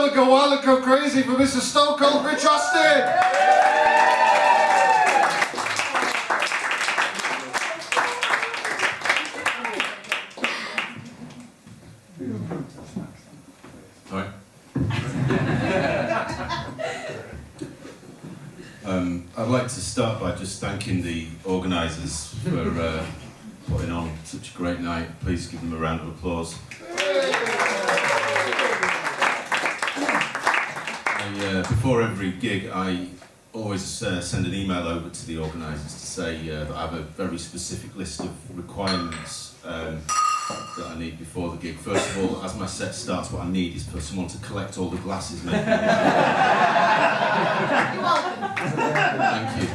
yell and go wild and go crazy for Mr. Stone Cold Rich Austin! Alright. I'd like to start by just thanking the organisers for putting on such a great night. Please give them a round of applause. Before every gig, I always send an email over to the organisers to say that I have a very specific list of requirements that I need before the gig. First of all, as my set starts, what I need is for someone to collect all the glasses. You're welcome. Thank you.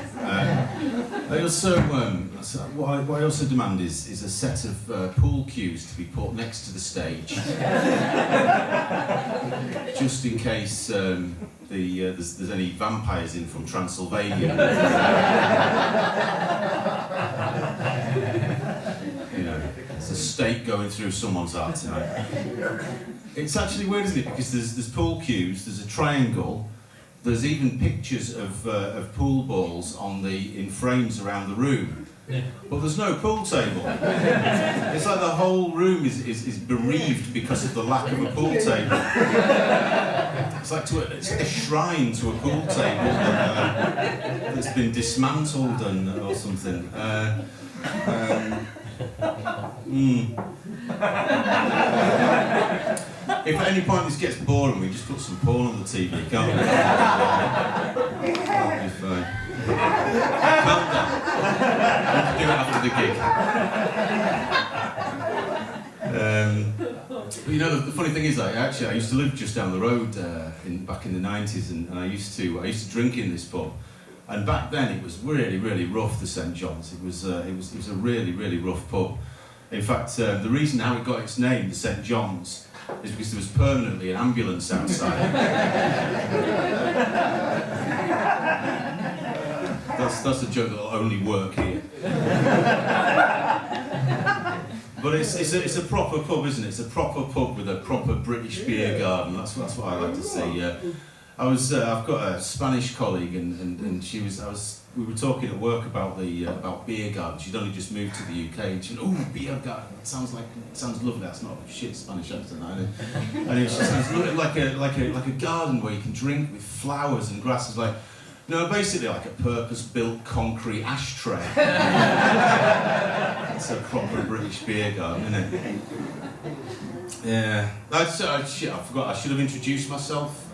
I also, what I also demand is a set of pool cues to be put next to the stage, just in case there's any vampires in from Transylvania. You know, it's a stake going through someone's heart tonight. It's actually weird, isn't it? Because there's pool cues, there's a triangle. There's even pictures of pool balls in frames around the room, but there's no pool table. It's like the whole room is bereaved because of the lack of a pool table. It's like it's like a shrine to a pool table that's been dismantled or something. If at any point this gets boring, we just put some porn on the TV, can't we? That'll be fine. Calm down. We can do it after the gig. But you know, the funny thing is, I used to live just down the road back in the 90s, and I used to drink in this pub. And back then it was really, really rough, the St John's. It was a really, really rough pub. In fact, the reason how it got its name, the St John's, is because there was permanently an ambulance outside. That's a joke that'll only work here. But it's a proper pub, isn't it? It's a proper pub with a proper British beer garden. That's what I like to see. I've got a Spanish colleague, and we were talking at work about beer gardens. She'd only just moved to the UK, and she went, "Oh, beer garden! It sounds lovely." That's not a shit Spanish accent, and it sounds like a garden where you can drink with flowers and grass. It's like, no, basically like a purpose-built concrete ashtray. It's a proper British beer garden, isn't it? Yeah. I forgot. I should have introduced myself.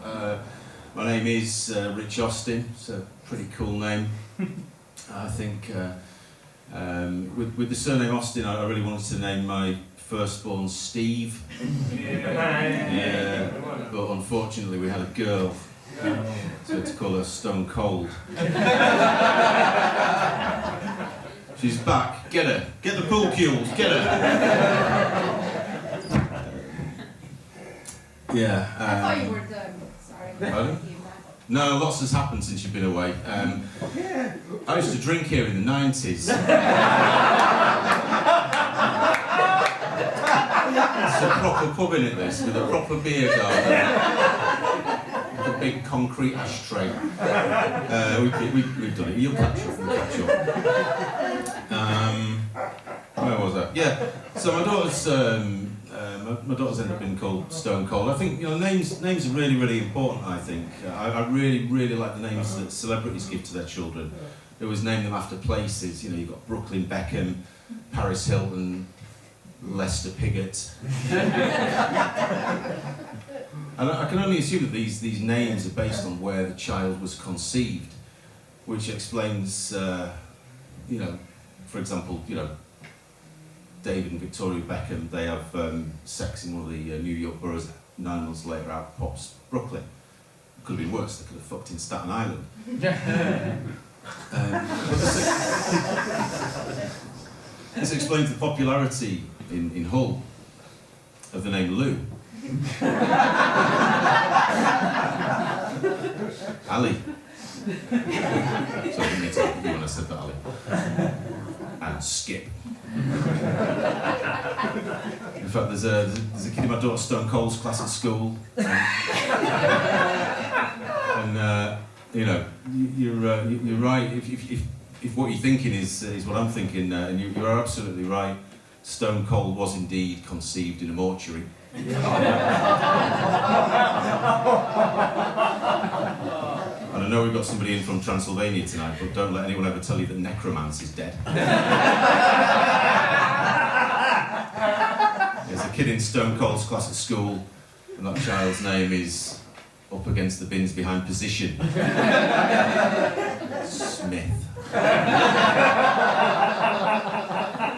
My name is Rich Austin. It's a pretty cool name. I think with the surname Austin, I really wanted to name my firstborn Steve. Yeah. But unfortunately, we had a girl, so I had to call her Stone Cold. She's back. Get her. Get the pool cues. Get her. Yeah. I thought you were done. Sorry. Pardon? No, lots has happened since you've been away. I used to drink here in the 90s. It's a proper pub in it, this, with a proper beer garden. With a big concrete ashtray. We've done it. You'll catch up. Where was that? Yeah. So my daughter's ended up being called Stone Cold. I think, you know, names are really, really important, I think. I really, really like the names that celebrities give to their children. They always name them after places. You know, you've got Brooklyn Beckham, Paris Hilton, Lester Piggott. And I can only assume that these names are based on where the child was conceived, which explains, you know, for example, you know, David and Victoria Beckham, they have sex in one of the New York boroughs. 9 months later, out pops Brooklyn. It could have been worse. They could have fucked in Staten Island. This explains the popularity in Hull of the name Lou. Ali. So I didn't mean to look at you when I said that, Ali. And Skip. In fact, there's a kid in my daughter Stone Cold's class at school. And you're right. If what you're thinking is what I'm thinking, and you are absolutely right. Stone Cold was indeed conceived in a mortuary. And I know we've got somebody in from Transylvania tonight, but don't let anyone ever tell you that necromancy is dead. There's a kid in Stone Cold's class at school, and that child's name is up against the bins behind position. Smith.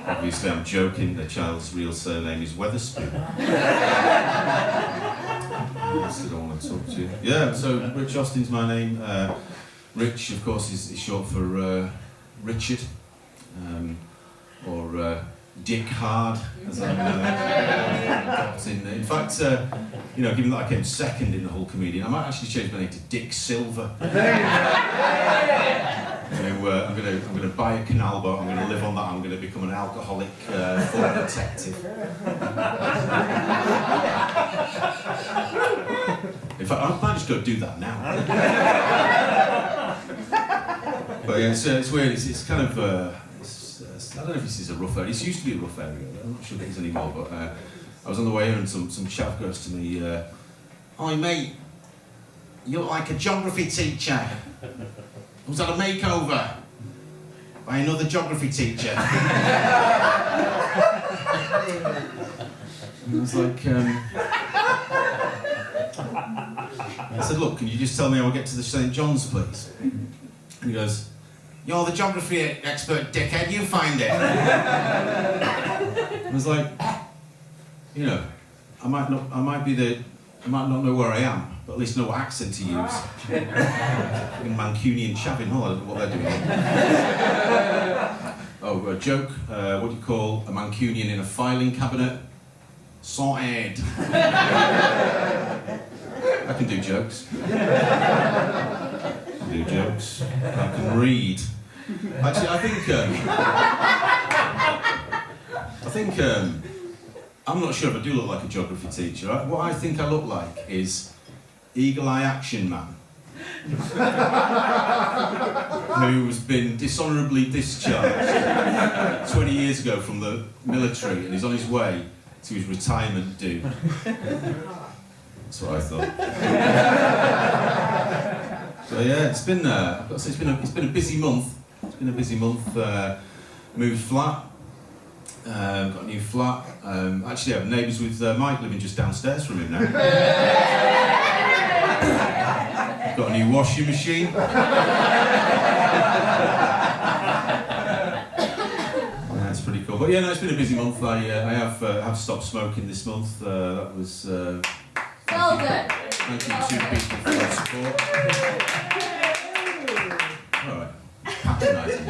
Obviously I'm joking, the child's real surname is Weatherspoon. I still don't want to talk to you. Yeah, so Rich Austin's my name. Rich, of course, is short for Richard, or Dick Hard, as I'm adopting. In fact, given that I came second in the whole comedian, I might actually change my name to Dick Silver. I'm going to buy a canal boat. I'm going to live on that. I'm going to become an alcoholic former detective. In fact, I might just go do that now. But yeah, it's weird. It's kind of. I don't know if this is a rough area. It used to be a rough area. I'm not sure if it is anymore. But I was on the way here and some chap goes to me, "Hi mate, you look like a geography teacher. Was that a makeover by another geography teacher?" And I was like, I said, "Look, can you just tell me how I get to the St. John's, please?" And he goes, "You're the geography expert, dickhead, you find it." I was like, I might not know where I am, but at least know what accent to use. Fucking Mancunian chavin, I don't know what they're doing. Oh, a joke. What do you call a Mancunian in a filing cabinet? Sorted. I can do jokes. I can read. Actually, I think I'm not sure if I do look like a geography teacher. What I think I look like is Eagle Eye Action Man, who's been dishonourably discharged 20 years ago from the military and is on his way to his retirement due. That's what I thought. So yeah, it's been a busy month. It's been a busy month. Moved flat. Got a new flat. Actually, I have neighbours with Mike living just downstairs from him now. Got a new washing machine. That's pretty cool. But yeah, no, it's been a busy month. I have stopped smoking this month. That was. Well done. Thank you to people for their support. All right, patronising.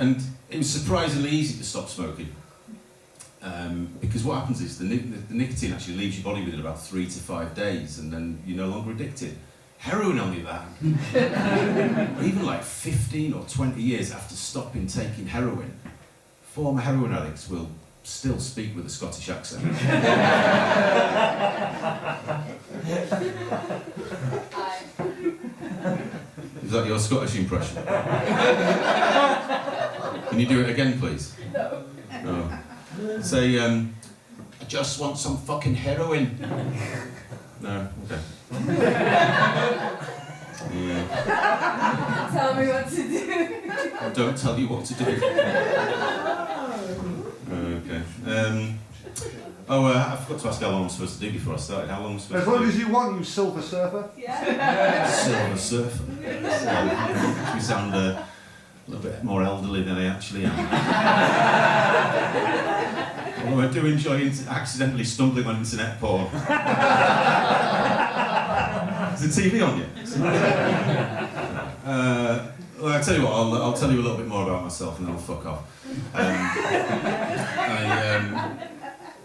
And it was surprisingly easy to stop smoking. Because what happens is the nicotine actually leaves your body within about 3 to 5 days, and then you're no longer addicted. Heroin, on the other hand, even like 15 or 20 years after stopping taking heroin, former heroin addicts will still speak with a Scottish accent. Is that your Scottish impression? Can you do it again, please? No. Say, I just want some fucking heroin. No? Okay. Yeah. Tell me what to do. I don't tell you what to do. Okay. I forgot to ask how long I'm supposed to do before I started. How long am I supposed As to long do? as you want, you silver surfer. Yeah. Silver surfer. We sound a little bit more elderly than I actually am. Although I do enjoy accidentally stumbling on internet porn. Is the TV on yet? Well, I'll tell you what, I'll tell you a little bit more about myself and then I'll fuck off.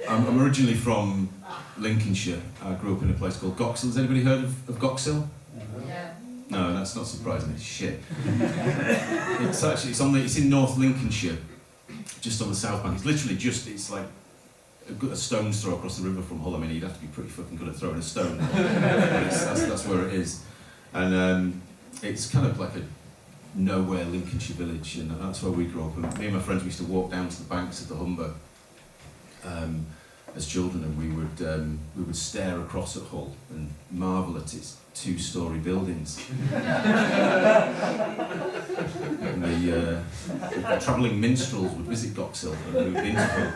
I'm originally from Lincolnshire. I grew up in a place called Goxhill. Has anybody heard of Goxhill? Yeah. No, that's not surprising. It's shit. It's in North Lincolnshire, just on the south bank. It's literally it's like a stone's throw across the river from Hull. I mean, you'd have to be pretty fucking good at throwing a stone. That's where it is. And it's kind of like a nowhere Lincolnshire village, and that's where we grew up. And me and my friends used to walk down to the banks of the Humber as children, and we would stare across at Hull and marvel at its two-storey buildings. And the travelling minstrels would visit Goxhill and move into Hull.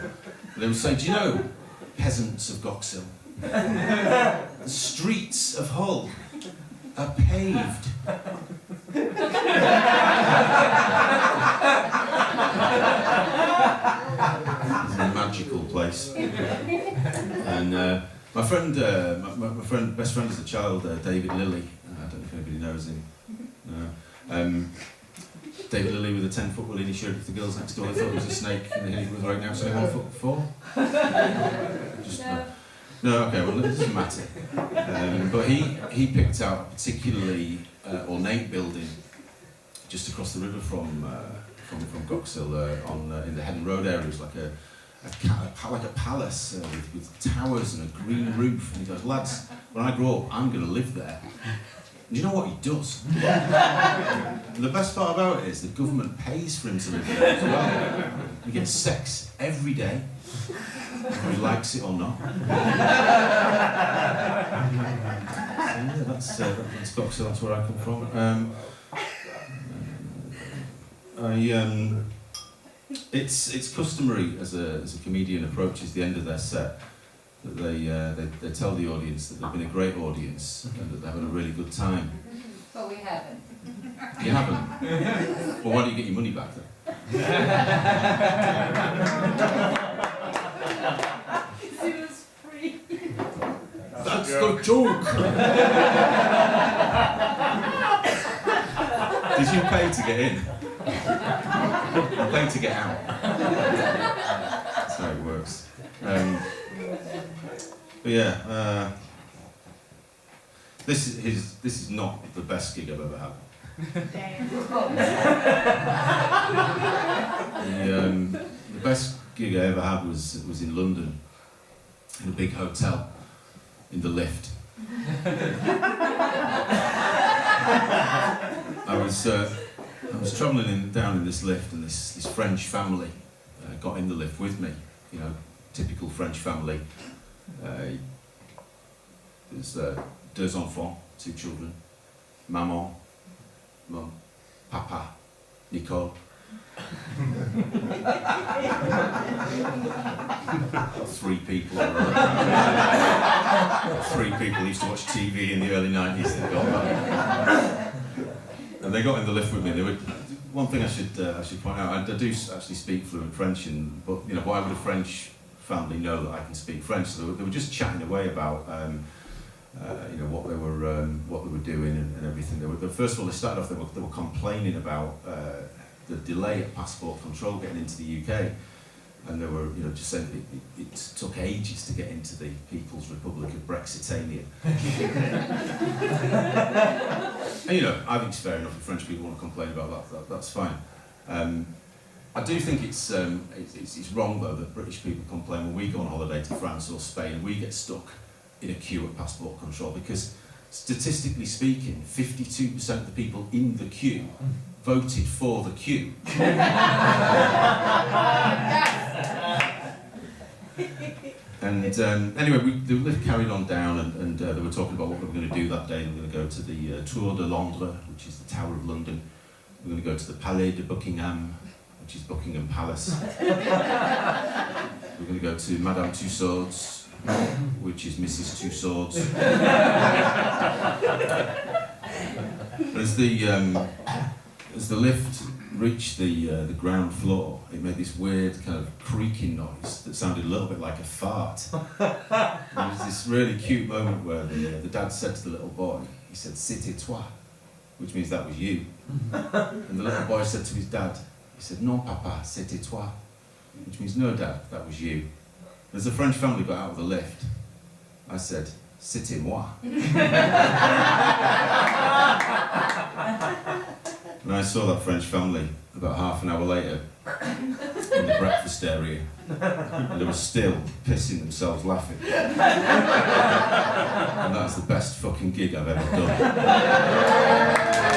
And they would say, "Do you know, peasants of Goxhill, the streets of Hull are paved." It's a magical place. And my friend, best friend as a child, David Lilly. I don't know if anybody knows him. No. David Lilly with a 10-foot wool in his shirt with the girls next door. I thought it was a snake, and he was right now, so 1'4". Just, no, okay, well, it doesn't matter. But he picked out a particularly ornate building just across the river from Goxhill in the Headon Road area. It was like a palace with towers and a green roof. And he goes, "Lads, when I grow up, I'm going to live there." And you know what he does? And the best part about it is the government pays for him to live there as well. He gets sex every day, whether he likes it or not. So yeah, that's Goxhill, that's where I come from. It's customary as a comedian approaches the end of their set that they tell the audience that they've been a great audience and that they're having a really good time. But we haven't. You haven't? Well, why don't you get your money back then? It was free. That's the joke! Did you pay to get in? You pay to get out. That's how it works. But yeah, this is not the best gig I've ever had. The best gig I ever had was in London, in a big hotel, in the lift. I was travelling down in this lift, and this French family got in the lift with me. You know, typical French family. There's 2 enfants, 2 children, maman, mum, papa, Nicole. 3 people. 3 people used to watch TV in the early 90s. And they got in the lift with me. One thing I should point out, I do actually speak fluent French, but you know, why would a French family know that I can speak French? So they were just chatting away about you know, what they were doing and everything. First of all, they started off. They were complaining about the delay at passport control getting into the UK, and they were, you know, just saying it took ages to get into the People's Republic of Brexitania. And you know, I think it's fair enough if French people want to complain about that. That's fine. I do think it's wrong though that British people complain when we go on holiday to France or Spain and we get stuck in a queue at passport control, because statistically speaking, 52% of the people in the queue voted for the queue. And anyway, the lift carried on down, and they were talking about what we were going to do that day. They were going to go to the Tour de Londres, which is the Tower of London. We're going to go to the Palais de Buckingham, which is Buckingham Palace. We're going to go to Madame Tussauds, which is Mrs. Two Swords. As the lift reached the ground floor, it made this weird kind of creaking noise that sounded a little bit like a fart. There was this really cute moment where the dad said to the little boy, he said, "C'était toi," which means that was you. And the little boy said to his dad, he said, "Non papa, c'était toi," which means no dad, that was you. As the French family got out of the lift, I said, "C'était moi." And I saw that French family about half an hour later, in the breakfast area, and they were still pissing themselves laughing. And that's the best fucking gig I've ever done.